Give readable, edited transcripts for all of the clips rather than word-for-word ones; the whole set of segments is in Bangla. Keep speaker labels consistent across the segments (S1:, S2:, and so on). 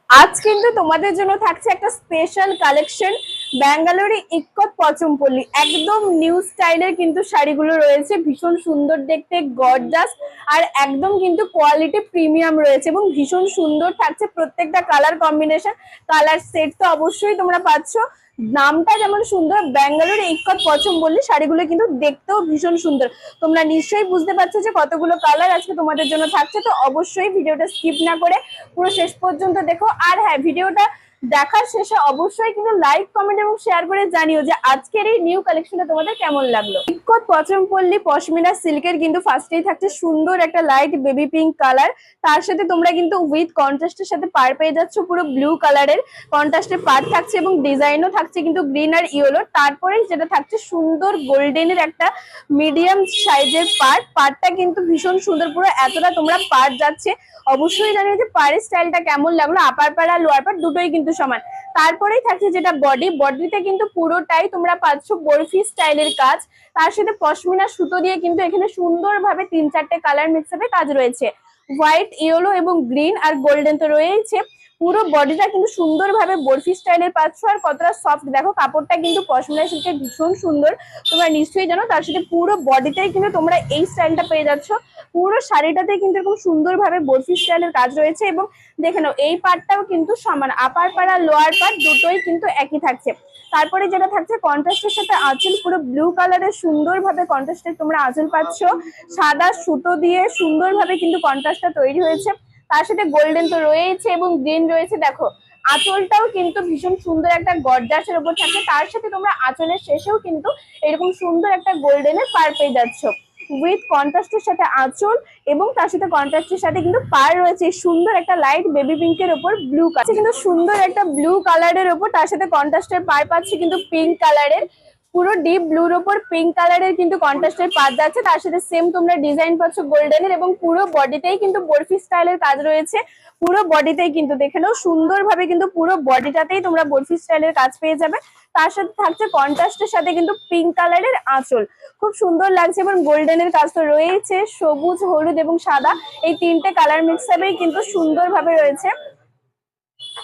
S1: আজ কিন্তু তোমাদের জন্য থাকছে একটা স্পেশাল কালেকশন। ব্যাঙ্গালোরে ইক্কত পচমপল্লী একদম নিউ স্টাইলের কিন্তু শাড়িগুলো রয়েছে, ভীষণ সুন্দর দেখতে, গর্জাস, আর একদম কিন্তু কোয়ালিটি প্রিমিয়াম রয়েছে এবং ভীষণ সুন্দর থাকছে প্রত্যেকটা কালার কম্বিনেশন। কালার সেট তো অবশ্যই তোমরা পাচ্ছ। নামটা যেমন সুন্দর, ব্যাঙ্গালোরে ইক্কত পচমপল্লী, শাড়িগুলো কিন্তু দেখতেও ভীষণ সুন্দর। তোমরা নিশ্চয়ই বুঝতে পারছো যে কতগুলো কালার আজকে তোমাদের জন্য থাকছে, তো অবশ্যই ভিডিওটা স্কিপ না করে পুরো শেষ পর্যন্ত দেখো। আর হ্যাঁ, ভিডিওটা দেখার শেষে অবশ্যই কিন্তু লাইক, কমেন্ট এবং শেয়ার করে জানিও যে আজকের এই নিউ কালেকশনটা তোমাদের কেমন লাগলো। ইক্কত পচমপল্লী পশমিনা সিল্কের কিন্তু ফার্স্টেই থাকছে সুন্দর একটা লাইট বেবি পিঙ্ক কালার। তার সাথে তোমরা কিন্তু উইথ কন্ট্রাস্টের সাথে পার পেয়ে যাচ্ছ পুরো ব্লু কালারের। কন্ট্রাস্টের পার থাকছে এবং ডিজাইনও থাকছে কিন্তু গ্রিন আর ইয়েলো। তারপরে যেটা থাকছে সুন্দর গোল্ডেনের একটা মিডিয়াম সাইজের পার্টটা কিন্তু ভীষণ সুন্দর, পুরো এতটা তোমরা পার্ট যাচ্ছে। অবশ্যই জানিও যে পাড়ের স্টাইলটা কেমন লাগলো। আপার পাড় আর লোয়ার পাড় দুটোই কিন্তু সমান। তারপরেই থাকছে যেটা বডিতে কিন্তু পুরোটাই তোমরা পাচ্ছ বরফি স্টাইলের কাজ। তার সাথে পশমিনা সুতো দিয়ে কিন্তু এখানে সুন্দরভাবে 3-4টে কালার মিক্স আপে কাজ রয়েছে। হোয়াইট, ইয়েলো এবং গ্রিন আর গোল্ডেন তো রয়েছে। পুরো বডিটা কিন্তু সুন্দরভাবে বরফি স্টাইলের পাচ্ছ। আর কতটা সফট দেখো, কাপড়টা কিন্তু পশমিনা সিল্কের ভীষণ সুন্দর, তোমরা নিশ্চয়ই জানো। তার সাথে পুরো বডিতেই কিন্তু তোমরা এই স্টাইলটা পেয়ে যাচ্ছ। পুরো শাড়িটাতে কিন্তু এরকম সুন্দরভাবে বরফি স্টাইলের কাজ রয়েছে এবং দেখে নাও এই পার্টটাও কিন্তু সমান, আপার পাড় আর লোয়ার পার্ট দুটোই কিন্তু একই থাকছে। তারপরে যেটা থাকছে কন্ট্রাস্টের সাথে আঁচল, পুরো ব্লু কালারের সুন্দরভাবে কন্ট্রাস্টের তোমরা আঁচল পাচ্ছ। সাদা সুতো দিয়ে সুন্দরভাবে কিন্তু কন্ট্রাস্টটা তৈরি হয়েছে। তার সাথে গোল্ডেন তো রয়েছে এবং গ্রিন রয়েছে। দেখো আঁচলটাও কিন্তু ভীষণ সুন্দর একটা গর্জাসের উপর থাকে। তার সাথে তোমরা আঁচলের শেষেও কিন্তু এরকম সুন্দর একটা গোল্ডেনের পার পেয়ে যাচ্ছ উইথ কন্ট্রাস্টের সাথে আঁচল, এবং তার সাথে কন্ট্রাস্টের সাথে কিন্তু পার রয়েছে সুন্দর একটা লাইট বেবি পিঙ্কের উপর ব্লু কালার, কিন্তু সুন্দর একটা ব্লু কালারের উপর তার সাথে কন্ট্রাস্টের পার পাচ্ছি কিন্তু পিঙ্ক কালারের। পুরো ডিপ ব্লুর ওপর পিঙ্ক কালারের কিন্তু কন্ট্রাস্টের পাত যাচ্ছে। তার সাথে সেম তোমরা ডিজাইন পাচ্ছ গোল্ডেনের এবং পুরো বডিতেই কিন্তু বরফি স্টাইলের কাজ রয়েছে। পুরো বডিতেই কিন্তু দেখে নাও সুন্দরভাবে কিন্তু পুরো বডিটাতেই তোমরা বরফি স্টাইলের কাজ পেয়ে যাবে। তার সাথে থাকছে কন্ট্রাস্টের সাথে কিন্তু পিঙ্ক কালারের আঁচল, খুব সুন্দর লাগছে। এবং গোল্ডেনের কাজ তো রয়েছে, সবুজ, হলুদ এবং সাদা, এই 3টে কালার মিক্স আপেই কিন্তু সুন্দরভাবে রয়েছে।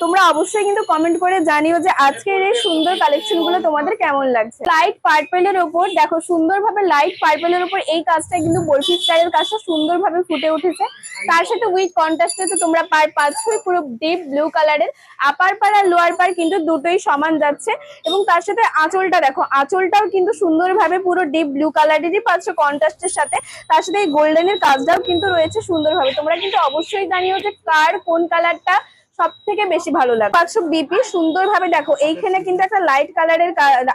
S1: তোমরা অবশ্যই কিন্তু কমেন্ট করে জানিও যে আজকের এই সুন্দর কালেকশন গুলো তোমাদের কেমন লাগছে। লাইট পার্পেলের উপর দেখো সুন্দরভাবে লাইট পার্পেলের উপর এই কাজটা কিন্তু বরফি স্টাইলের কাজটা সুন্দরভাবে ফুটে উঠেছে। তার সাথে উইথ কন্ট্রাস্টে তো তোমরা পাচ্ছই পুরো ডিপ ব্লু কালারের। আপার পার আর লোয়ার পার কিন্তু দুটোই সমান যাচ্ছে। এবং তার সাথে আঁচলটা দেখো, আঁচলটাও কিন্তু সুন্দরভাবে পুরো ডিপ ব্লু কালারেরই পাচ্ছ কন্ট্রাস্টের সাথে। তার সাথে এই গোল্ডেনের কাজটাও কিন্তু রয়েছে সুন্দরভাবে। তোমরা কিন্তু অবশ্যই জানিও যে কার কোন কালারটা সব থেকে বেশি ভালো লাগে। 500 বিপি সুন্দরভাবে দেখো এইখানে কিন্তু একটা লাইট কালারের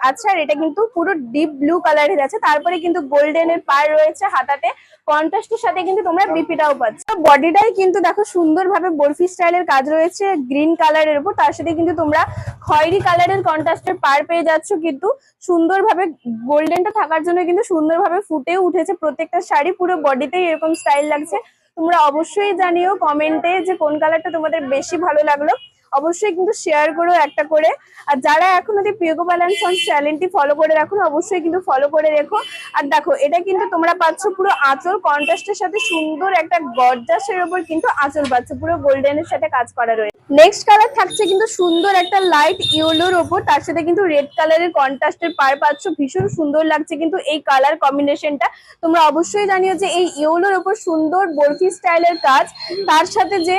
S1: আছে, আর এটা কিন্তু পুরো ডিপ ব্লু কালারের আছে। তারপরে কিন্তু গোল্ডেনের পার রয়েছে হাতাতে, কন্ট্রাস্টের সাথে কিন্তু তোমরা বিপিটাও পাচ্ছ। বডিটাই কিন্তু দেখো সুন্দরভাবে বরফি স্টাইলের কাজ রয়েছে গ্রিন কালারের উপর। তার সাথে কিন্তু তোমরা খয়েরি কালারের কন্ট্রাস্টের পার পেয়ে যাচ্ছ, কিন্তু সুন্দরভাবে গোল্ডেনটা থাকার জন্য কিন্তু সুন্দরভাবে ফুটেও উঠেছে প্রত্যেকটা শাড়ি। পুরো বডিতেই এরকম স্টাইল লাগছে। তোমরা অবশ্যই জানিও কমেন্টে যে কোন কালারটা তোমাদের বেশি ভালো লাগলো। অবশ্যই কিন্তু শেয়ার করো একটা করে। আর যারা এখন যদি প্রিয়গোপাল এন্ড সন্স চ্যানেলটি ফলো করে রাখো, অবশ্যই কিন্তু ফলো করে রেখো। আর দেখো এটা কিন্তু তোমরা পাচ্ছ পুরো আঁচল কন্ট্রাস্টের সাথে সুন্দর একটা গর্জাসের উপর কিন্তু আঁচল পাচ্ছ, পুরো গোল্ডেনের সাথে কাজ করা রয়েছে। নেক্সট কালার থাকছে কিন্তু সুন্দর একটা লাইট ইয়েলোর ওপর, তার সাথে কিন্তু রেড কালারের কন্ট্রাস্টের পার পাচ্ছ। ভীষণ সুন্দর লাগছে কিন্তু এই কালার কম্বিনেশনটা। তোমরা অবশ্যই জানিও যে এই ইয়েলোর ওপর সুন্দর বরফি স্টাইলের কাজ, তার সাথে যে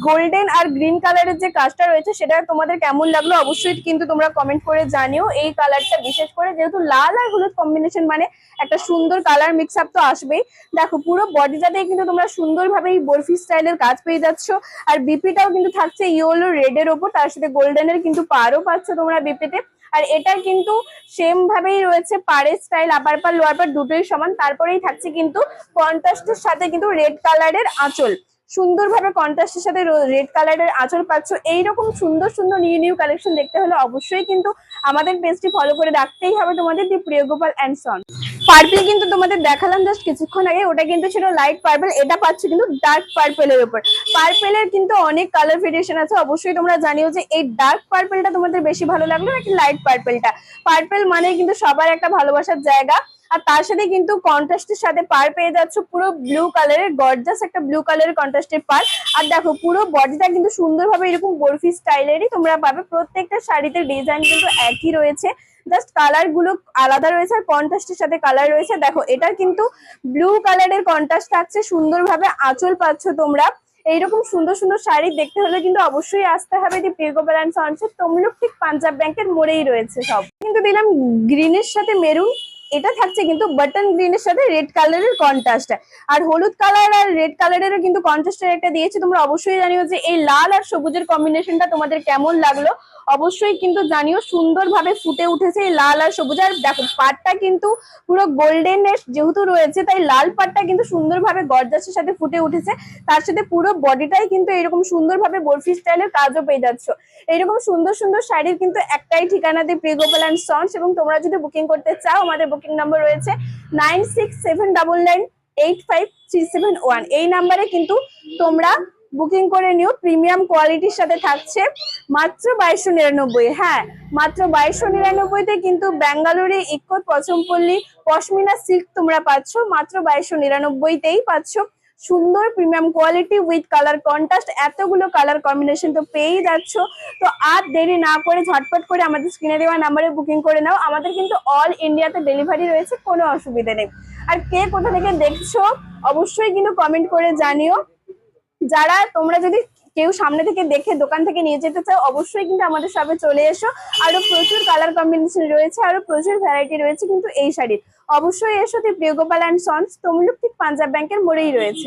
S1: গোল্ডেন আর গ্রিন কালারের যে কাজটা রয়েছে সেটা তোমাদের কেমন লাগলো অবশ্যই কিন্তু তোমরা কমেন্ট করে জানিও। এই কালারটা বিশেষ করে যেহেতু লাল আর হলুদ কম্বিনেশন, মানে একটা সুন্দর কালার মিক্স আপ তো আসবেই। দেখো পুরো বডিটাতেই কিন্তু তোমরা সুন্দরভাবে এই বরফি স্টাইলের কাজ পেয়ে যাচ্ছ। আর বিপিটাও কিন্তু থাকছে ইয়েলো রেডের ওপর, তার সাথে গোল্ডেনের কিন্তু পারও পাচ্ছ তোমরা বিপিতে। আর এটা কিন্তু সেম ভাবেই রয়েছে, পাড়ের স্টাইল আপার পার লোয়ার পার দুটোই সমান। তারপরেই থাকছে কিন্তু কন্ট্রাস্টের সাথে কিন্তু রেড কালারের আঁচল, সুন্দরভাবে কন্ট্রাস্টের সাথে রেড কালারের আঁচল পাচ্ছ। এইরকম সুন্দর সুন্দর নিউ নিউ কালেকশন দেখতে হলে অবশ্যই কিন্তু আমাদের পেজটি ফলো করে রাখতেই হবে তোমাদের, দি প্রিয়গোপাল এন্ড সন। পার্পল কিন্তু তোমাদের দেখালাম জাস্ট কিছুক্ষণ আগে, ওটা কিন্তু ছিল লাইট পার্পল। এটা পাচ্ছ কিন্তু ডার্ক পার্পলের উপর। পার্পলের কিন্তু অনেক কালার ভেরিয়েশন আছে, অবশ্যই তোমরা জানিও যে এই ডার্ক পার্পলটা তোমাদের বেশি ভালো লাগলো নাকি লাইট পার্পলটা। পার্পল মানে কিন্তু সবার একটা ভালোবাসার জায়গা। আর তার সাথে কিন্তু কন্ট্রাস্টের সাথে পার পেয়ে যাচ্ছ পুরো ব্লু কালারের, গর্জাস একটা ব্লু কালারের কন্ট্রাস্টের পার। আর দেখো পুরো বডিটা কিন্তু সুন্দরভাবে এরকম বরফি স্টাইলেরই তোমরা পাবে। প্রত্যেকটা শাড়িতে ডিজাইন কিন্তু একই রয়েছে, জাস্ট কালার গুলো আলাদা রয়েছে আর কন্ট্রাস্টের সাথে কালার রয়েছে। দেখো এটার কিন্তু ব্লু কালারের কন্ট্রাস্ট থাকছে, সুন্দরভাবে আঁচল পাচ্ছ তোমরা। এইরকম সুন্দর সুন্দর শাড়ি দেখতে হলে কিন্তু অবশ্যই আসতে হবে দি প্রিয় গোপাল অ্যান্ড সন্স। তমলুক ঠিক পাঞ্জাব ব্যাংকের মোড়েই রয়েছে সব। কিন্তু দিলাম গ্রিনের সাথে মেরুন, এটা থাকছে কিন্তু বাটন গ্রিনের সাথে রেড কালারের কন্ট্রাস্ট। আর হলুদ কালার আর রেড কালারেরও কিন্তু কন্ট্রাস্টের একটা দিয়েছি। তোমরা অবশ্যই জানিও যে এই লাল আর সবুজের কম্বিনেশনটা তোমাদের কেমন লাগলো, অবশ্যই কিন্তু জানিও। সুন্দরভাবে ফুটে উঠেছে এই লাল আর সবুজ। আর দেখো পাটটা কিন্তু পুরো গোল্ডেন যেহেতু রয়েছে, তাই লাল পাটটা কিন্তু সুন্দরভাবে গর্জাসের সাথে ফুটে উঠেছে। তার সাথে পুরো বডিটাই কিন্তু এরকম সুন্দরভাবে বরফি স্টাইলের কাজও পেয়ে যাচ্ছ। এইরকম সুন্দর সুন্দর শাড়ির কিন্তু একটাই ঠিকানা দি প্রিয় গোপাল অ্যান্ড সন্স। এবং তোমরা যদি বুকিং করতে চাও, আমাদের বুকিং নাম্বার রয়েছে 9679985371। এই নাম্বারে কিন্তু তোমরা বুকিং করে নিও। প্রিমিয়াম কোয়ালিটির সাথে থাকছে মাত্র 2299। হ্যাঁ, মাত্র 2299-তে কিন্তু ব্যাঙ্গালোরে ইক্কত পচমপল্লী পশমিনা সিল্ক তোমরা পাচ্ছ মাত্র 2299-তেই পাচ্ছ। সুন্দর premium quality with colour contrast, এতগুলো কালার কম্বিনেশন তো পেয়েই যাচ্ছ। তো আর দেরি না করে ঝটপট করে আমাদের স্ক্রিনে দেওয়া নাম্বারে বুকিং করে নাও। আমাদের কিন্তু অল ইন্ডিয়াতে ডেলিভারি রয়েছে, কোনো অসুবিধা নেই। আর কে কোথা থেকে দেখছো অবশ্যই কিন্তু কমেন্ট করে জানিও। যারা তোমরা যদি কেউ সামনে থেকে দেখে দোকান থেকে নিয়ে যেতে চাও, অবশ্যই কিন্তু আমাদের শপে চলে এসো। আরো প্রচুর কালার কম্বিনেশন রয়েছে, আরো প্রচুর ভ্যারাইটি রয়েছে কিন্তু এই শাড়ির। অবশ্যই এসো। প্রিয় গোপাল অ্যান্ড সন্স তমলুক ঠিক পাঞ্জাব ব্যাংকের মোড়েই রয়েছে।